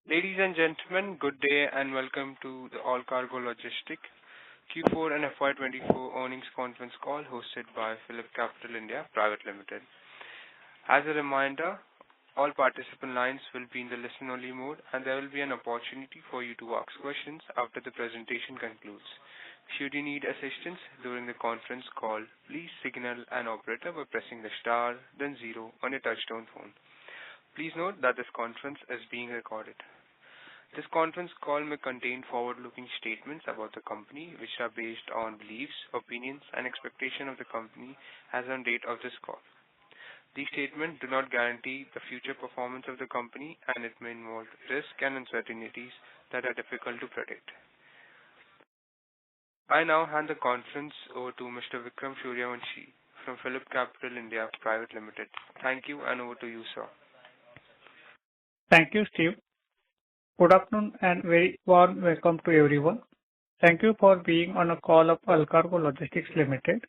Ladies and gentlemen, good day and welcome to the Allcargo Logistics Q4 and FY24 earnings conference call hosted by Phillip Capital India Private Limited. As a reminder, all participant lines will be in the listen-only mode and there will be an opportunity for you to ask questions after the presentation concludes. Should you need assistance during the conference call, please signal an operator by pressing the star, then 0 on your touchtone phone. Please note that this conference is being recorded. This conference call may contain forward-looking statements about the company which are based on beliefs, opinions and expectations of the company as on date of this call. These statements do not guarantee the future performance of the company and it may involve risks and uncertainties that are difficult to predict. I now hand the conference over to Mr. Vikram Suryavanshi from Phillip Capital India Private Limited. Thank you and over to you, sir. Thank you, Steve. Good afternoon and very warm welcome to everyone. Thank you for being on a call of Allcargo Logistics Limited.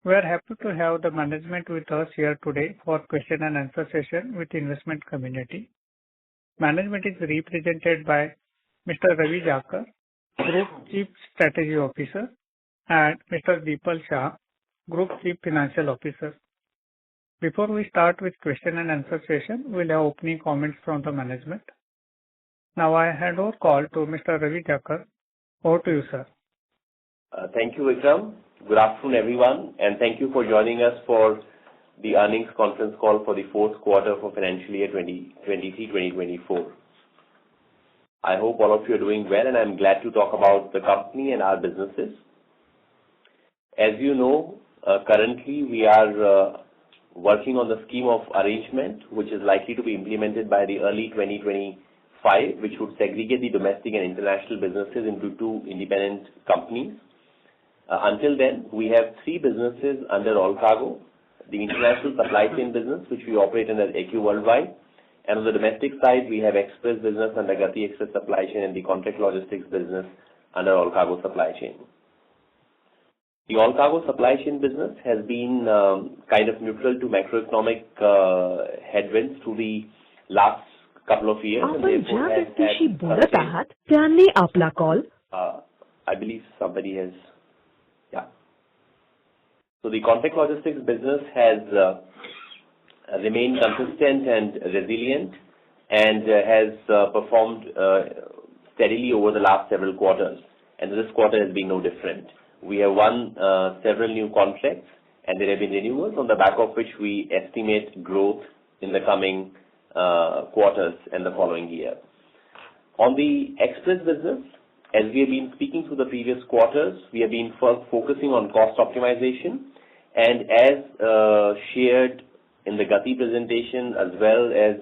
We are happy to have the management with us here today for question and answer session with investment community. Management is represented by Mr. Ravi Jakar, Group Chief Strategy Officer, and Mr. Deepal Shah, Group Chief Financial Officer. Before we start with question and answer session, we'll have opening comments from the management. Now I hand over call to Mr. Ravi Jakar. Over to you, sir. Thank you, Vikram. Good afternoon, everyone, and thank you for joining us for the earnings conference call for the fourth quarter for financial year 2023-2024. I hope all of you are doing well, and I'm glad to talk about the company and our businesses. As you know, currently we are working on the scheme of arrangement, which is likely to be implemented by the early 2025, which would segregate the domestic and international businesses into two independent companies. Until then, we have three businesses under Allcargo: the international supply chain business, which we operate under ECU Worldwide, and on the domestic side, we have express business under Gati Express Supply Chain and the contract logistics business under Allcargo Supply Chain. The Allcargo Supply Chain business has been kind of neutral to macroeconomic headwinds through the last couple of years, and therefore has had I believe somebody has. So the contract logistics business has remained consistent and resilient and has performed steadily over the last several quarters, and this quarter has been no different. We have won several new contracts and there have been renewals on the back of which we estimate growth in the coming quarters and the following year. On the express business, as we have been speaking through the previous quarters, we have been focusing on cost optimization, and as shared in the Gati presentation as well as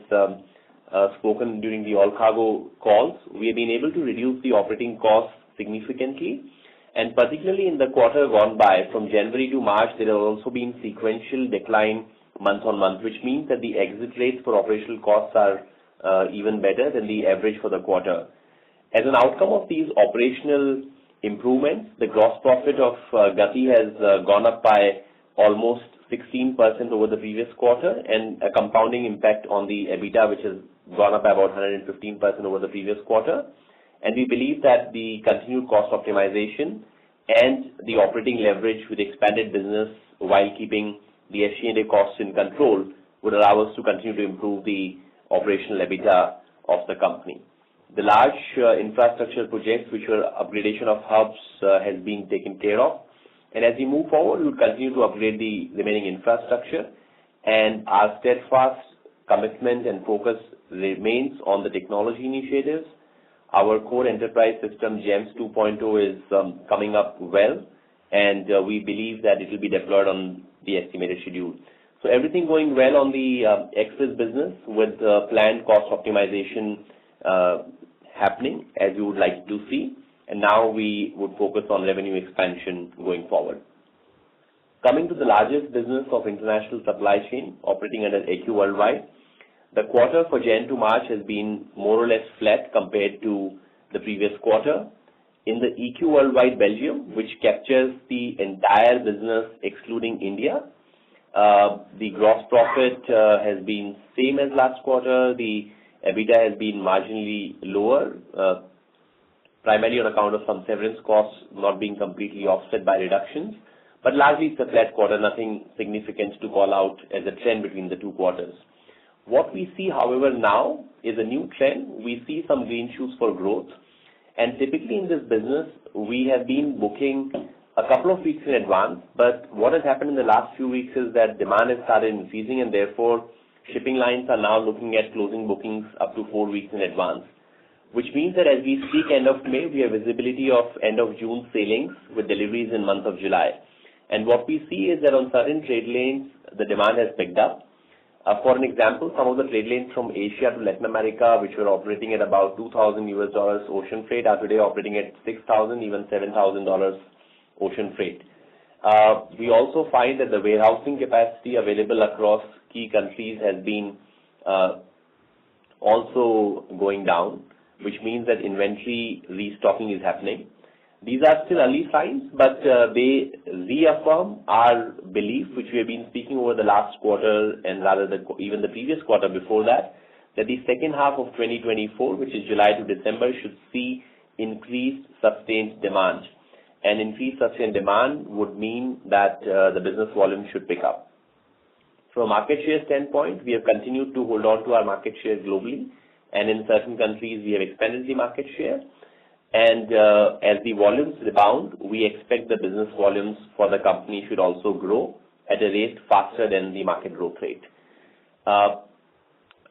spoken during the Allcargo calls, we have been able to reduce the operating costs significantly, and particularly in the quarter gone by, from January to March, there have also been sequential decline month on month, which means that the exit rates for operational costs are even better than the average for the quarter. As an outcome of these operational improvements, the gross profit of Gati has gone up by almost 16% over the previous quarter, and a compounding impact on the EBITDA, which has gone up by about 115% over the previous quarter. And we believe that the continued cost optimization and the operating leverage with expanded business while keeping the SG&A costs in control would allow us to continue to improve the operational EBITDA of the company. The large infrastructure projects, which were upgradation of hubs, has been taken care of. And as we move forward, we will continue to upgrade the remaining infrastructure. And our steadfast commitment and focus remains on the technology initiatives. Our core enterprise system, GEMS 2.0, is coming up well, and we believe that it will be deployed on the estimated schedule. So everything going well on the express business with planned cost optimization happening as you would like to see, and now we would focus on revenue expansion going forward. Coming to the largest business of international supply chain operating under ECU Worldwide, the quarter for Jan to March has been more or less flat compared to the previous quarter. In the ECU Worldwide Belgium, which captures the entire business excluding India, the gross profit has been same as last quarter. The EBITDA has been marginally lower, primarily on account of some severance costs not being completely offset by reductions. But largely it's a flat quarter, nothing significant to call out as a trend between the two quarters. What we see, however, now is a new trend. We see some green shoots for growth. And typically in this business, we have been booking a couple of weeks in advance. But what has happened in the last few weeks is that demand has started increasing, and therefore shipping lines are now looking at closing bookings up to 4 weeks in advance, which means that as we speak end of May, we have visibility of end of June sailings with deliveries in month of July. And what we see is that on certain trade lanes, the demand has picked up. For an example, some of the trade lanes from Asia to Latin America, which were operating at about $2,000 ocean freight, are today operating at $6,000, even $7,000 ocean freight. We also find that the warehousing capacity available across key countries has been also going down, which means that inventory restocking is happening. These are still early signs, but they reaffirm our belief, which we have been speaking over the last quarter and rather even the previous quarter before that the second half of 2024, which is July to December, should see increased sustained demand. And increased sustained demand would mean that the business volume should pick up. From a market share standpoint, we have continued to hold on to our market share globally, and in certain countries we have expanded the market share. And as the volumes rebound, we expect the business volumes for the company should also grow at a rate faster than the market growth rate.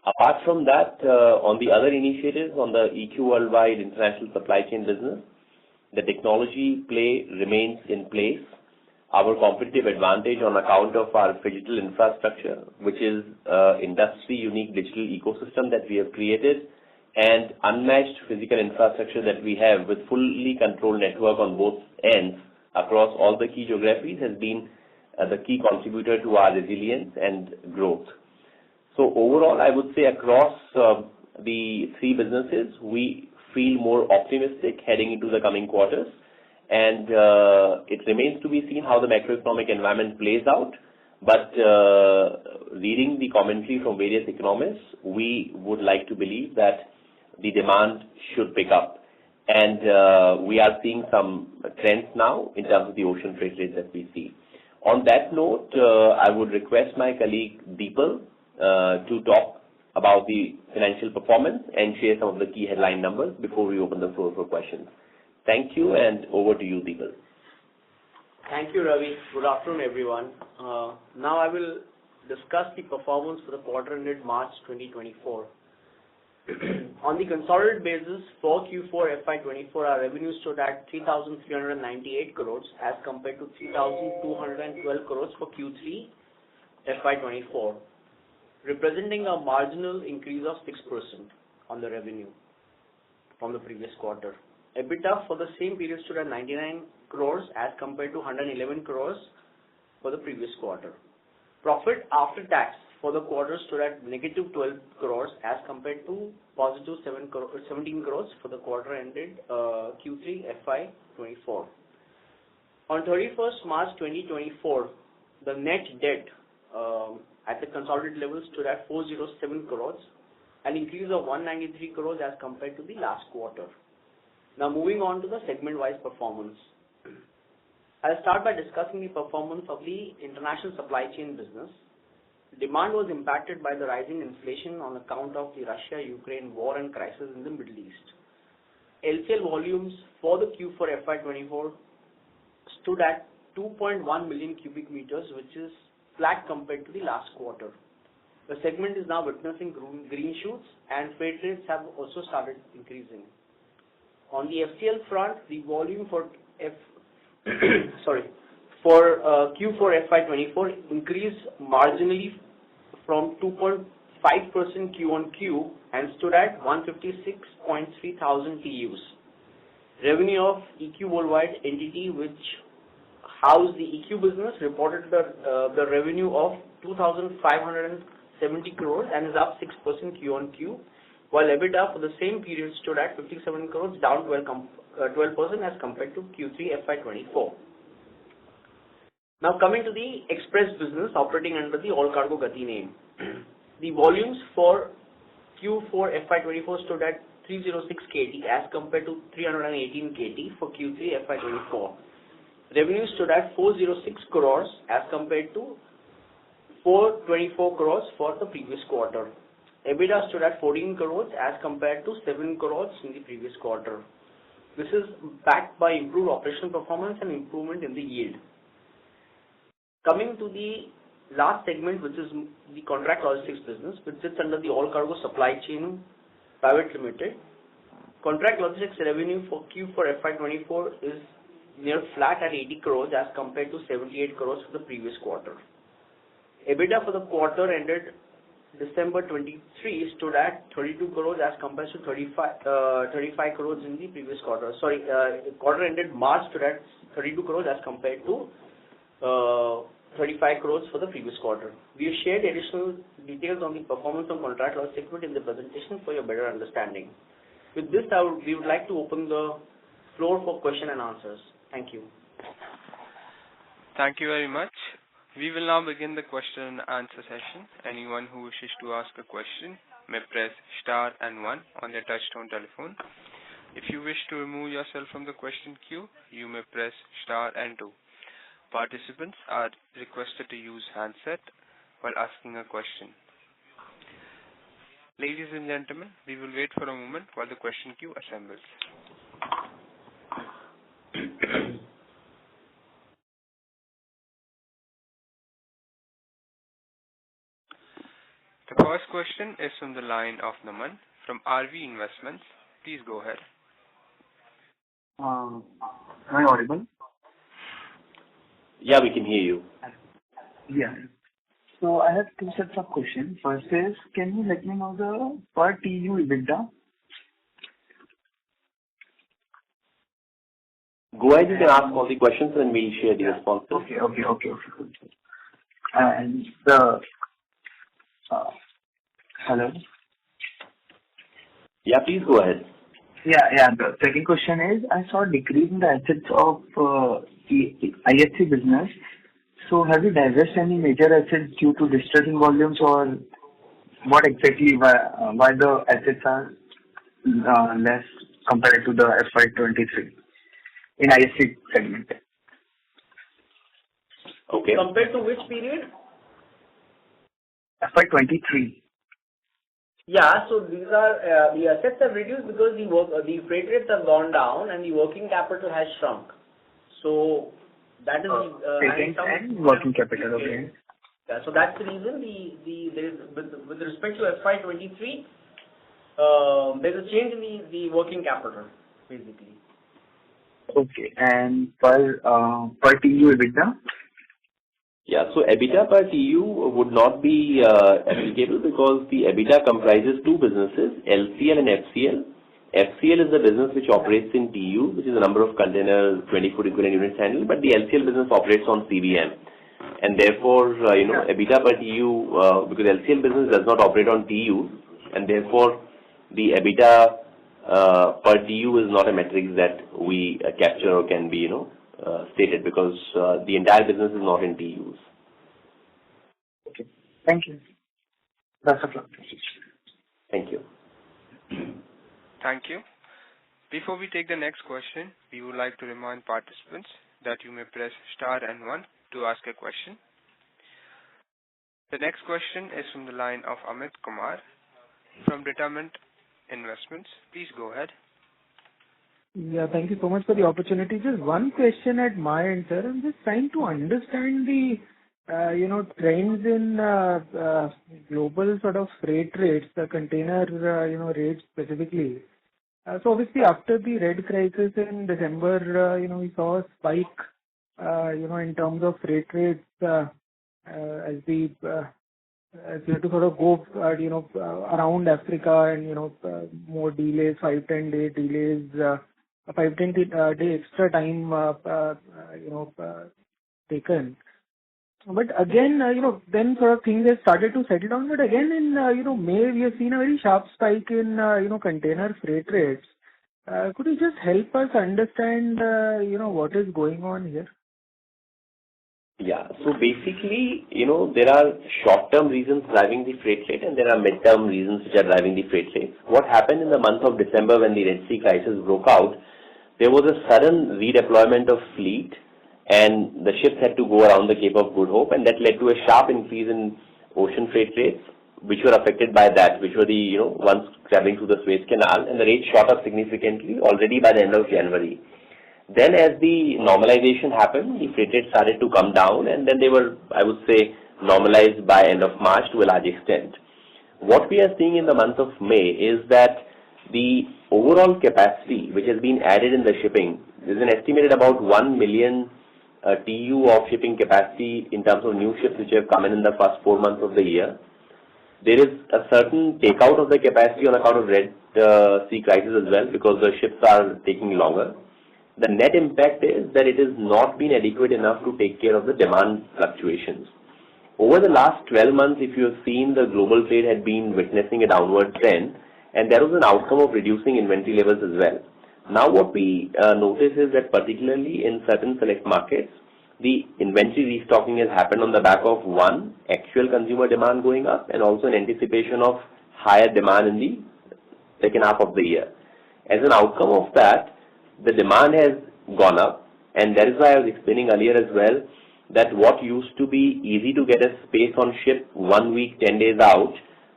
Apart from that, on the other initiatives, on the ECU Worldwide international supply chain business, the technology play remains in place. Our competitive advantage on account of our digital infrastructure, which is industry-unique digital ecosystem that we have created, and unmatched physical infrastructure that we have with fully controlled network on both ends across all the key geographies, has been the key contributor to our resilience and growth. So overall, I would say across the three businesses, we feel more optimistic heading into the coming quarters. And it remains to be seen how the macroeconomic environment plays out. But reading the commentary from various economists, we would like to believe that the demand should pick up. And we are seeing some trends now in terms of the ocean freight rates that we see. On that note, I would request my colleague Deepal to talk about the financial performance and share some of the key headline numbers before we open the floor for questions. Thank you, and over to you, Deepal. Thank you, Ravi. Good afternoon, everyone. Now I will discuss the performance for the quarter ended March 2024. On the consolidated basis, for Q4 FY24, our revenue stood at 3,398 crores as compared to 3,212 crores for Q3 FY24, representing a marginal increase of 6% on the revenue from the previous quarter. EBITDA for the same period stood at 99 crores as compared to 111 crores for the previous quarter. Profit after tax for the quarter stood at negative 12 crores as compared to positive 17 crores for the quarter ended Q3 FY24. On 31st March 2024, the net debt at the consolidated level stood at 407 crores, an increase of 193 crores as compared to the last quarter. Now moving on to the segment-wise performance. I'll start by discussing the performance of the international supply chain business. Demand was impacted by the rising inflation on account of the Russia-Ukraine war and crisis in the Middle East. LCL volumes for the Q4 FY24 stood at 2.1 million cubic meters, which is flat compared to the last quarter. The segment is now witnessing green shoots, and freight rates have also started increasing. On the FCL front, the volume for Q4 FY24 increased marginally from 2.5% Q-on-Q and stood at 156.3 thousand TEUs. Revenue of ECU Worldwide entity, which housed the ECU business, reported the revenue of 2,570 crores and is up 6% Q-on-Q, while EBITDA for the same period stood at 57 crores, down 12% as compared to Q3 FY24. Now coming to the express business operating under the Allcargo Gati name. The volumes for Q4 FY24 stood at 306 KT as compared to 318 KT for Q3 FY24. Revenue stood at 406 crores as compared to 424 crores for the previous quarter. EBITDA stood at 14 crores as compared to 7 crores in the previous quarter. This is backed by improved operational performance and improvement in the yield. Coming to the last segment, which is the contract logistics business, which sits under the Allcargo Supply Chain Private Limited. Contract logistics revenue for Q4 FY24 is near flat at 80 crores as compared to 78 crores for the previous quarter. EBITDA for the quarter ended December 23 stood at 32 crores as compared to 35 crores in the previous quarter. Quarter ended March stood at 32 crores as compared to 35 crores for the previous quarter. We have shared additional details on the performance of contract logistics segment in the presentation for your better understanding. With this, we would like to open the floor for question and answers. Thank you. Thank you very much. We will now begin the question and answer session. Anyone who wishes to ask a question may press star and 1 on their touchtone telephone. If you wish to remove yourself from the question queue, you may press star and 2. Participants are requested to use handset while asking a question. Ladies and gentlemen, we will wait for a moment while the question queue assembles. The first question is from the line of Naman from RV Investments. Please go ahead. Am I audible? Yeah, we can hear you. Yeah. So I have two sets of questions. First is, can you let me know the per TEU EBITDA? Go ahead, you can ask all the questions and we'll share the responses. Okay. And the hello? Yeah, please go ahead. Yeah. The second question is, I saw a decrease in the assets of the ISC business. So have you divested any major assets due to distressing volumes, or what exactly, why the assets are less compared to the FY23 in ISC segment? Okay. Compared to which period? FY23. Yeah, so these are the assets have reduced because the freight rates have gone down and the working capital has shrunk. So that is and working capital, okay. Yeah, so that's the reason with respect to FY23, there's a change in the working capital basically. Okay, and per TEU EBITDA? Yeah, so EBITDA per TEU would not be applicable because the EBITDA comprises two businesses, LCL and FCL. FCL is the business which operates in TEU, which is the number of container 20-foot equivalent units handled, but the LCL business operates on CBM. And therefore, EBITDA per TEU, because LCL business does not operate on TEU, and therefore the EBITDA per TEU is not a metric that we capture or can be, stated, because the entire business is not in TEUs. Okay. Thank you. That's a lot. Thank you. Thank you. Before we take the next question, we would like to remind participants that you may press star and 1 to ask a question. The next question is from the line of Amit Kumar from Determined Investments. Please go ahead. Yeah, thank you so much for the opportunity. Just one question at my end, sir. I'm just trying to understand the, trends in global sort of freight rates, the container, rates specifically. So obviously after the Red crisis in December, we saw a spike, in terms of freight rates, as we had to sort of go, around Africa and, more delays, 5-10 day delays, 5-10 day extra time, taken. But again, then sort of things have started to settle down. But again, in, May, we have seen a very sharp spike in, container freight rates. Could you just help us understand, what is going on here? Yeah. So basically, there are short-term reasons driving the freight rate and there are mid-term reasons which are driving the freight rate. What happened in the month of December when the Red Sea crisis broke out, there was a sudden redeployment of fleet and the ships had to go around the Cape of Good Hope, and that led to a sharp increase in ocean freight rates, which were affected by that, which were the, ones traveling through the Suez Canal, and the rates shot up significantly already by the end of January. Then as the normalization happened, the freight rates started to come down, and then they were, I would say, normalized by end of March to a large extent. What we are seeing in the month of May is that the overall capacity which has been added in the shipping, there is an estimated about 1 million TEU of shipping capacity in terms of new ships which have come in the first 4 months of the year. There is a certain takeout of the capacity on account of Red Sea crisis as well, because the ships are taking longer. The net impact is that it has not been adequate enough to take care of the demand fluctuations. Over the last 12 months, if you have seen, the global trade had been witnessing a downward trend, and there was an outcome of reducing inventory levels as well. Now what we notice is that particularly in certain select markets, the inventory restocking has happened on the back of one, actual consumer demand going up, and also in anticipation of higher demand in the second half of the year. As an outcome of that, the demand has gone up, and that is why I was explaining earlier as well that what used to be easy to get a space on ship 1 week, 10 days out,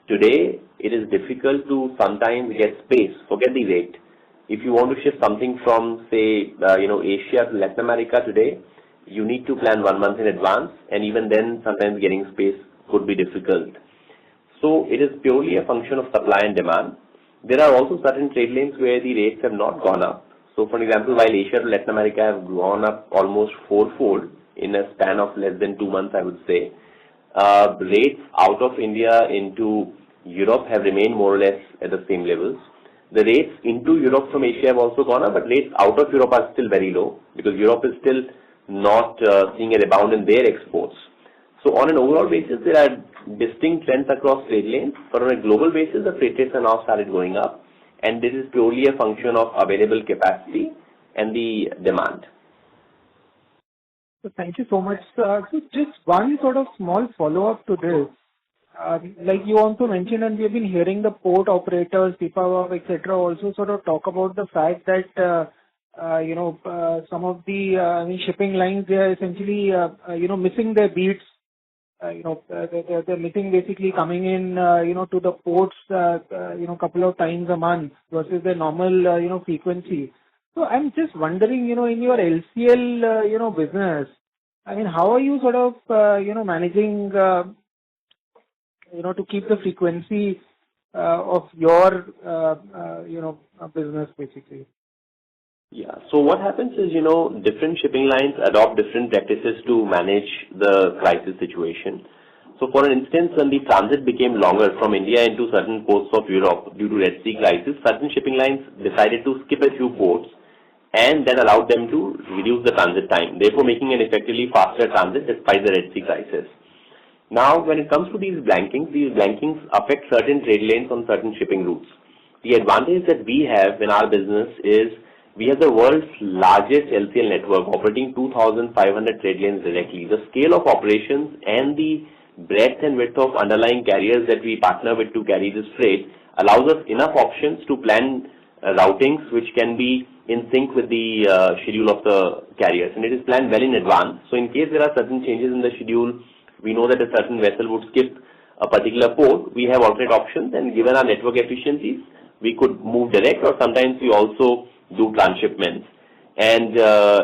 today it is difficult to sometimes get space. Forget the rate. If you want to ship something from, say, Asia to Latin America today, you need to plan 1 month in advance, and even then sometimes getting space could be difficult. So it is purely a function of supply and demand. There are also certain trade lanes where the rates have not gone up. So, for example, while Asia to Latin America have gone up almost fourfold in a span of less than 2 months, I would say, rates out of India into Europe have remained more or less at the same levels. The rates into Europe from Asia have also gone up, but rates out of Europe are still very low because Europe is still not seeing a rebound in their exports. So, on an overall basis, there are distinct trends across trade lanes, but on a global basis, the freight rates have now started going up. And this is purely a function of available capacity and the demand. So thank you so much. So just one sort of small follow-up to this. Like you also mentioned, and we have been hearing the port operators, Pipavav, etc., also sort of talk about the fact that some of the shipping lines, they are essentially missing their beats. They're missing basically coming in, to the ports, couple of times a month versus their normal, frequency. So I'm just wondering, in your LCL, business, I mean, how are you sort of, managing, to keep the frequency of your, business basically? Yeah. So what happens is, different shipping lines adopt different practices to manage the crisis situation. So for instance, when the transit became longer from India into certain ports of Europe due to Red Sea crisis, certain shipping lines decided to skip a few ports and that allowed them to reduce the transit time, therefore making an effectively faster transit despite the Red Sea crisis. Now, when it comes to these blankings affect certain trade lanes on certain shipping routes. The advantage that we have in our business is we have the world's largest LCL network operating 2,500 trade lanes directly. The scale of operations and the breadth and width of underlying carriers that we partner with to carry this freight allows us enough options to plan routings which can be in sync with the schedule of the carriers, and it is planned well in advance. So in case there are certain changes in the schedule, we know that a certain vessel would skip a particular port, we have alternate options, and given our network efficiencies, we could move direct, or sometimes we also do transshipments. And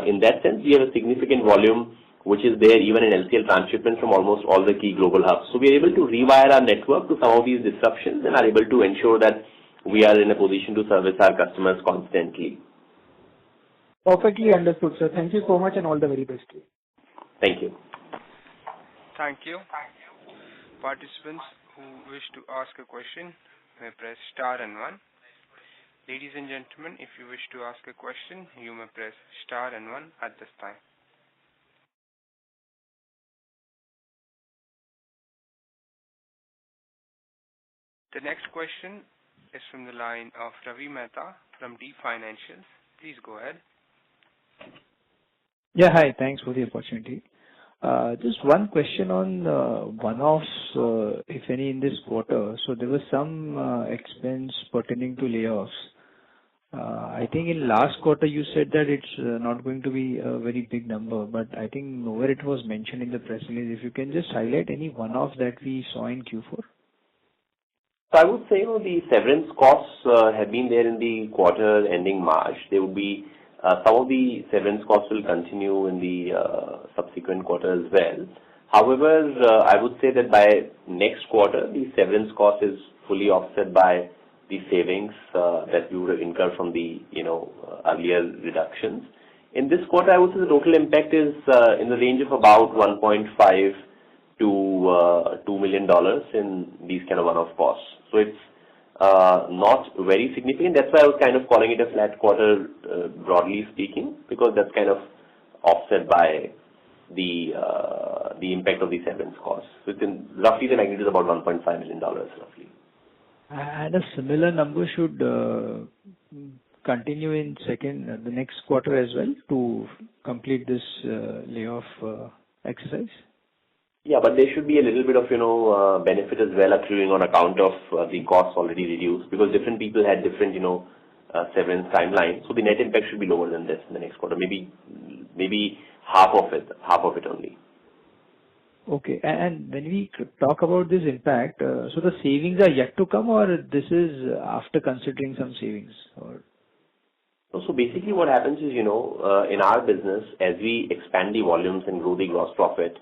in that sense, we have a significant volume which is there even in LCL transshipment from almost all the key global hubs. So we are able to rewire our network to some of these disruptions and are able to ensure that we are in a position to service our customers constantly. Perfectly understood, sir. Thank you so much and all the very best to you. Thank you. Thank you. Participants who wish to ask a question may press star and 1. Ladies and gentlemen, if you wish to ask a question, you may press star and 1 at this time. The next question is from the line of Ravi Mehta from Deep Financials. Please go ahead. Yeah, hi. Thanks for the opportunity. Just one question on one-offs, if any, in this quarter. So there was some expense pertaining to layoffs. I think in last quarter you said that it's not going to be a very big number, but I think nowhere it was mentioned in the press release. If you can just highlight any one-offs that we saw in Q4. So I would say, the severance costs have been there in the quarter ending March. There would be some of the severance costs will continue in the subsequent quarter as well. However, I would say that by next quarter, the severance cost is fully offset by the savings that we would have incurred from the earlier reductions. In this quarter, I would say the total impact is in the range of about 1.5 to $2 million in these kind of one-off costs. So it's not very significant. That's why I was kind of calling it a flat quarter, broadly speaking, because that's kind of offset by the impact of the severance costs. So it's roughly the magnitude is about $1.5 million roughly. And a similar number should continue in the next quarter as well to complete this layoff exercise? Yeah, but there should be a little bit of, benefit as well accruing on account of the costs already reduced, because different people had different, severance timelines. So the net impact should be lower than this in the next quarter, maybe half of it only. Okay. And when we talk about this impact, so the savings are yet to come, or this is after considering some savings? Or So basically what happens is, in our business, as we expand the volumes and grow the gross profit,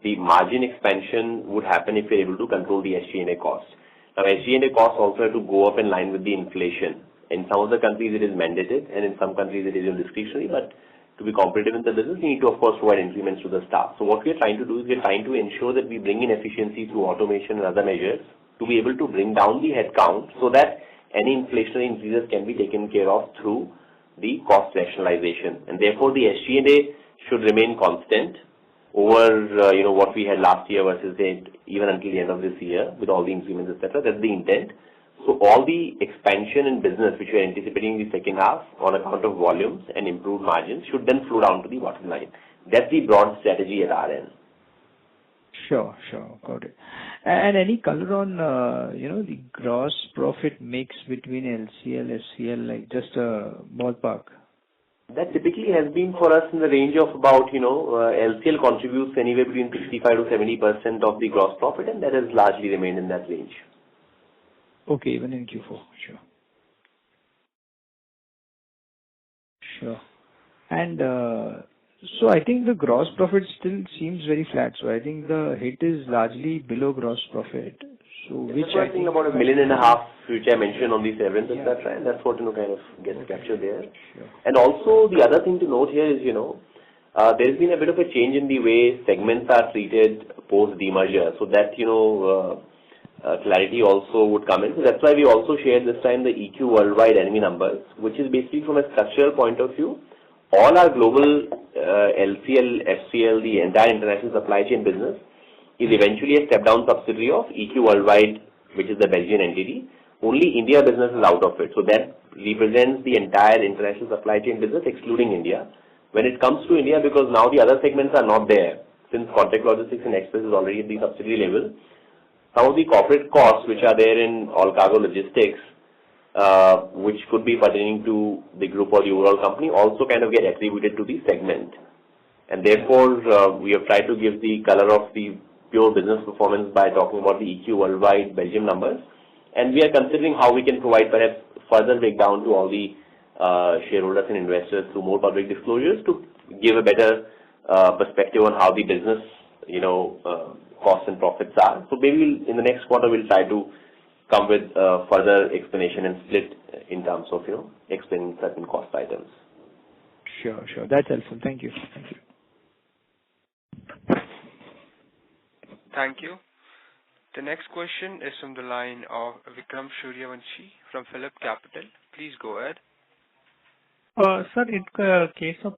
the margin expansion would happen if we're able to control the SG&A costs. Now, SG&A costs also have to go up in line with the inflation. In some of the countries, it is mandated, and in some countries, it is discretionary. But to be competitive in the business, we need to, of course, provide increments to the staff. So what we're trying to do is we're trying to ensure that we bring in efficiency through automation and other measures to be able to bring down the headcount so that any inflationary increases can be taken care of through the cost rationalization. And therefore, the SG&A should remain constant over, what we had last year versus even until the end of this year with all the increments, etc. That's the intent. So all the expansion in business, which we are anticipating in the second half on account of volumes and improved margins, should then flow down to the bottom line. That's the broad strategy at our end. Sure. Got it. And any color on, the gross profit mix between LCL, FCL, like just a ballpark? That typically has been for us in the range of about, LCL contributes anywhere between 65 to 70% of the gross profit, and that has largely remained in that range. Okay, even in Q4. Sure. And so I think the gross profit still seems very flat. So I think the hit is largely below gross profit. So which I think about $1.5 million, which I mentioned on the severance, etc. And that's what kind of gets captured there. Sure. And also the other thing to note here is, there's been a bit of a change in the way segments are treated post demerger. So that clarity also would come in. So that's why we also shared this time the ECU Worldwide enemy numbers, which is basically from a structural point of view. All our global LCL, FCL, the entire international supply chain business is eventually a step-down subsidiary of ECU Worldwide, which is the Belgian entity. Only India business is out of it. So that represents the entire international supply chain business, excluding India. When it comes to India, because now the other segments are not there, since contract logistics and express is already at the subsidiary level, some of the corporate costs which are there in Allcargo logistics, which could be pertaining to the group or the overall company, also kind of get attributed to the segment. And therefore, we have tried to give the color of the pure business performance by talking about the ECU Worldwide Belgium numbers. And we are considering how we can provide perhaps further breakdown to all the shareholders and investors through more public disclosures to give a better perspective on how the business, costs and profits are. So maybe in the next quarter, we'll try to come with further explanation and split in terms of, explaining certain cost items. Sure. That's helpful. Thank you. Thank you. The next question is from the line of Vikram Suryavanshi from Phillip Capital. Please go ahead. Sir, in case of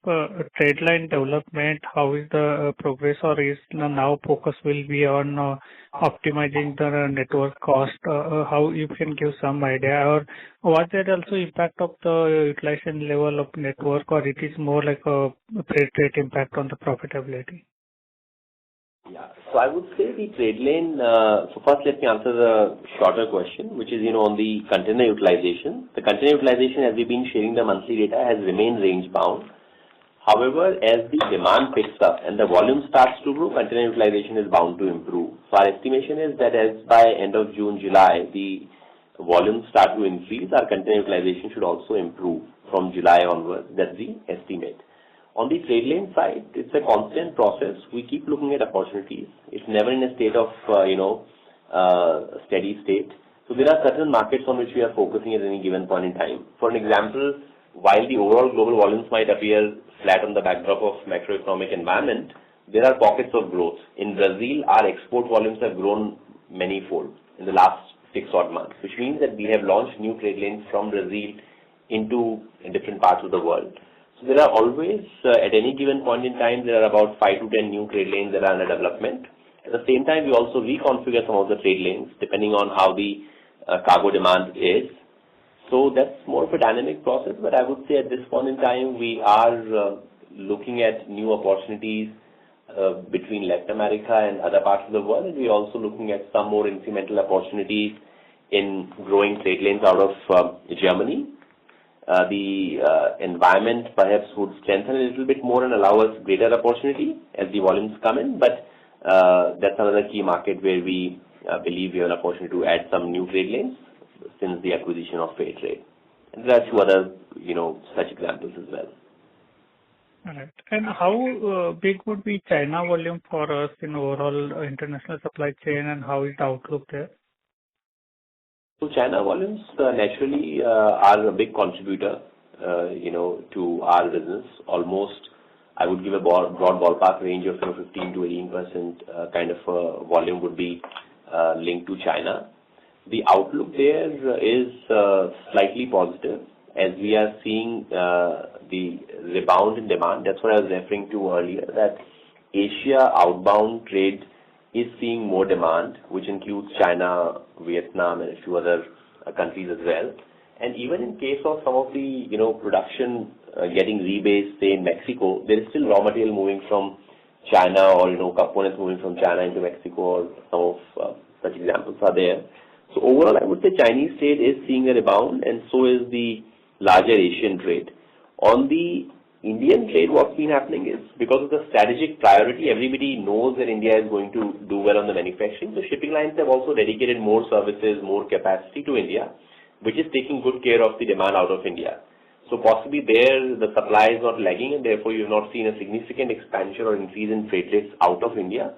trade line development, how is the progress, or is now focus will be on optimizing the network cost? How you can give some idea, or was there also impact of the utilization level of network, or it is more like a freight rate impact on the profitability? Yeah. So I would say the trade lane, so first let me answer the shorter question, which is, on the container utilization. The container utilization, as we've been sharing the monthly data, has remained range bound. However, as the demand picks up and the volume starts to grow, container utilization is bound to improve. So our estimation is that as by end of June, July, the volumes start to increase, our container utilization should also improve from July onwards. That's the estimate. On the trade lane side, it's a constant process. We keep looking at opportunities. It's never in a state of, steady state. So there are certain markets on which we are focusing at any given point in time. For an example, while the overall global volumes might appear flat on the backdrop of macroeconomic environment, there are pockets of growth. In Brazil, our export volumes have grown manyfold in the last 6 odd months, which means that we have launched new trade lanes from Brazil into different parts of the world. So there are always, at any given point in time, there are about 5 to 10 new trade lanes that are under development. At the same time, we also reconfigure some of the trade lanes depending on how the cargo demand is. So that's more of a dynamic process, but I would say at this point in time, we are looking at new opportunities between Latin America and other parts of the world, and we're also looking at some more incremental opportunities in growing trade lanes out of Germany. The environment perhaps would strengthen a little bit more and allow us greater opportunity as the volumes come in, but that's another key market where we believe we have an opportunity to add some new trade lanes since the acquisition of Fair Trade. And there are 2 other, such examples as well. All right. And how big would be China volume for us in overall international supply chain, and how is the outlook there? So China volumes naturally are a big contributor, to our business. Almost, I would give a broad ballpark range of 15 to 18% kind of volume would be linked to China. The outlook there is slightly positive as we are seeing the rebound in demand. That's what I was referring to earlier, that Asia outbound trade is seeing more demand, which includes China, Vietnam, and a few other countries as well. And even in case of some of the, production getting rebased, say in Mexico, there is still raw material moving from China or, components moving from China into Mexico, or some of such examples are there. So overall, I would say Chinese trade is seeing a rebound, and so is the larger Asian trade. On the Indian trade, what's been happening is because of the strategic priority, everybody knows that India is going to do well on the manufacturing. So shipping lines have also dedicated more services, more capacity to India, which is taking good care of the demand out of India. So possibly there the supply is not lagging, and therefore you have not seen a significant expansion or increase in freight rates out of India.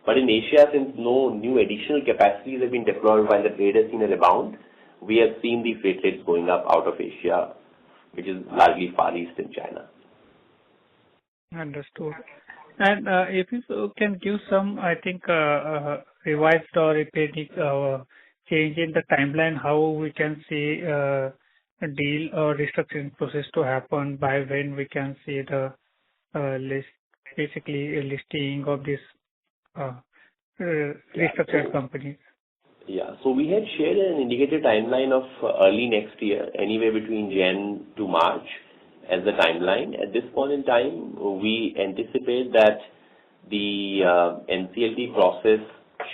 But in Asia, since no new additional capacities have been deployed while the trade has seen a rebound, we have seen the freight rates going up out of Asia, which is largely Far East and China. Understood. And if you can give some, I think, revised or if any change in the timeline, how we can see a deal or restructuring process to happen, by when we can see the basically a listing of this restructured companies. Yeah, so we had shared an indicated timeline of early next year, anywhere between Jan to March as the timeline. At this point in time, we anticipate that the NCLT process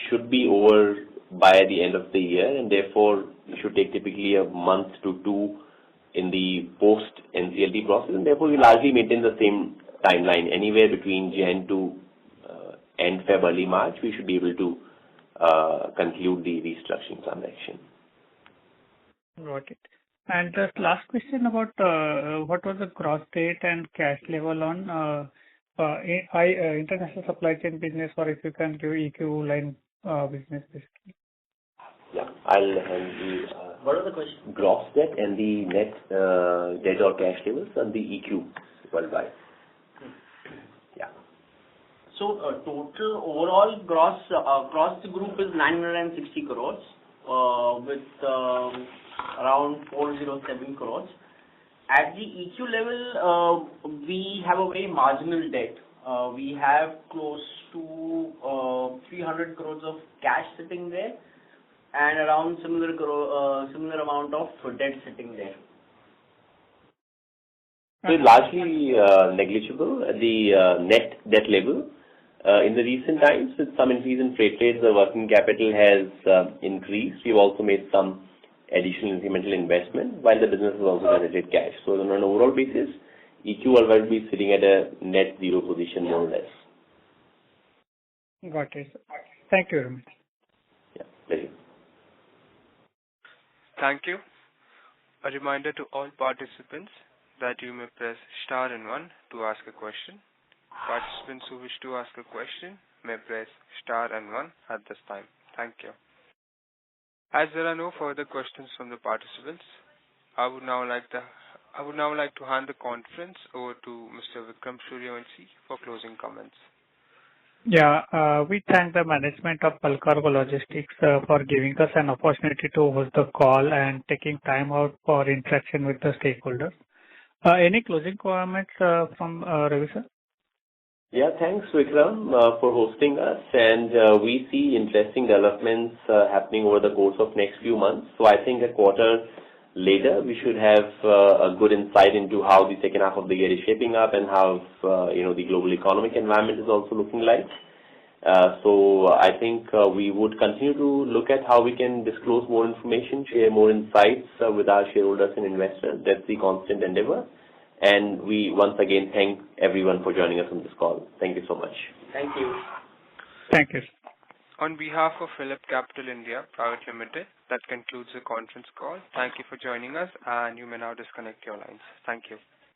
should be over by the end of the year, and therefore it should take typically a month to 2 in the post NCLT process, and therefore we largely maintain the same timeline, anywhere between Jan to end Feb, early March. We should be able to conclude the restructuring transaction. Got it. And just last question about what was the gross debt and cash level on international supply chain business, or if you can give ECU line business basically. Yeah, I'll hand you What are the questions? gross debt and the net debt or cash levels on the ECU Worldwide. Yeah. So total overall gross across the group is 960 crores with around 407 crores. At the EQ level, we have a very marginal debt. We have close to 300 crores of cash sitting there, and around similar amount of debt sitting there. So it's largely negligible at the net debt level. In the recent times, with some increase in freight rates, the working capital has increased. We've also made some additional incremental investment, while the business has also generated cash. So on an overall basis, ECU Worldwide will be sitting at a net zero position, more or less. Got it. Thank you very much. Yeah, pleasure. Thank you. A reminder to all participants that you may press star and 1 to ask a question. Participants who wish to ask a question may press star and 1 at this time. Thank you. As there are no further questions from the participants, I would now like to hand the conference over to Mr. Vikram Suryavanshi for closing comments. Yeah, we thank the management of Allcargo Logistics for giving us an opportunity to host the call and taking time out for interaction with the stakeholders. Any closing comments from Ravi sir? Yeah, thanks, Vikram, for hosting us. And we see interesting developments happening over the course of next few months. So I think a quarter later, we should have a good insight into how the second half of the year is shaping up and how the global economic environment is also looking like. So I think we would continue to look at how we can disclose more information, share more insights with our shareholders and investors. That's the constant endeavor. And we once again thank everyone for joining us on this call. Thank you so much. Thank you. Thank you. On behalf of Phillip Capital India Private Limited, that concludes the conference call. Thank you for joining us, and you may now disconnect your lines. Thank you.